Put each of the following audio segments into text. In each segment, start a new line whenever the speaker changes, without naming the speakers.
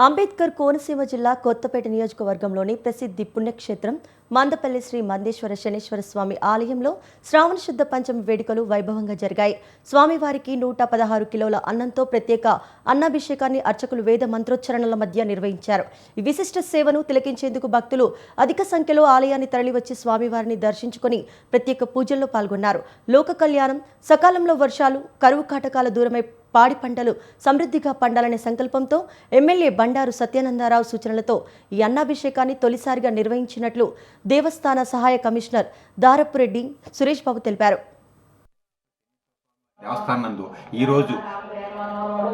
అంబేద్కర్ కోనసీమ జిల్లా కొత్తపేట నియోజకవర్గంలోని ప్రసిద్ధి పుణ్యక్షేత్రం మందపల్లి శ్రీ మందేశ్వర శనేశ్వర స్వామి ఆలయంలో శ్రావణ శుద్ధ పంచమి వేడుకలు వైభవంగా జరిగాయి. స్వామివారికి 116 కిలోల అన్నంతో ప్రత్యేక అన్నాభిషేకాన్ని అర్చకులు వేద మంత్రోచ్చరణల మధ్య నిర్వహించారు. ఈ విశిష్ట సేవను తిలకించేందుకు భక్తులు అధిక సంఖ్యలో ఆలయాన్ని తరలివచ్చి స్వామివారిని దర్శించుకుని ప్రత్యేక పూజల్లో పాల్గొన్నారు. లోక కళ్యాణం, సకాలంలో వర్షాలు, కరువు కాటకాల దూరమై పాడి పంటలు సమృద్ధిగా పండాలనే సంకల్పంతో ఎమ్మెల్యే బండారు సత్యానందరావు సూచనలతో ఈ అన్నాభిషేకాన్ని తొలిసారిగా నిర్వహించినట్లు దేవస్థాన సహాయ కమిషనర్ దారపురెడ్డి సురేష్ బాబు తెలిపారు.
దేవస్థానం నందు ఈరోజు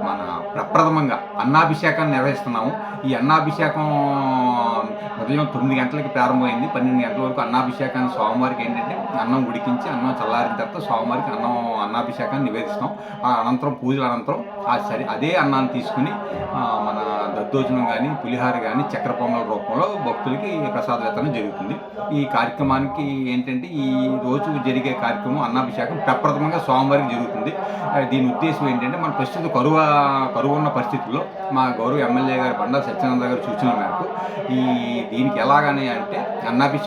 మన ప్రప్రథమంగా అన్నాభిషేకాన్ని నిర్వహిస్తున్నాము. ఈ అన్నాభిషేకం ఉదయం 9 గంటలకి ప్రారంభమైంది. 12 గంటల వరకు అన్నాభిషేకాన్ని స్వామివారికి ఏంటంటే అన్నం ఉడికించి అన్నం చల్లారిన తర్వాత స్వామివారికి అన్నాభిషేకాన్ని నివేదిస్తాం. ఆ అనంతరం పూజల అనంతరం అదే అన్నాన్ని తీసుకుని మన దద్దోజనం కానీ, పులిహార కానీ, చక్కెర పొంగల్ రూపంలో భక్తులకి ప్రసాద వితరణ జరుగుతుంది. ఈ కార్యక్రమానికి ఏంటంటే ఈ రోజు జరిగే కార్యక్రమం అన్నాభిషేకం ప్రప్రథమంగా స్వామివారికి జరుగుతుంది. దీని ఉద్దేశం ఏంటంటే మన ప్రస్తుత కరువు ఉన్న పరిస్థితుల్లో మా గౌరవ ఎమ్మెల్యే గారు బండారు సత్యానంద గారు సూచనల మేరకు దీనికి ఎలాగని అంటే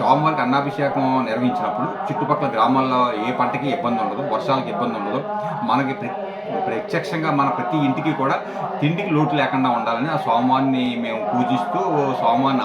స్వామివారికి అన్నాభిషేకం నిర్వహించినప్పుడు చుట్టుపక్కల గ్రామాల్లో ఏ పంటకి ఇబ్బంది ఉండదు, వర్షాలకు ఇబ్బంది ఉండదు. మనకి ప్రత్యక్షంగా మన ప్రతి ఇంటికి కూడా తిండికి లోటు లేకుండా ఉండాలని ఆ స్వామివారిని మేము పూజిస్తూ స్వామివారిని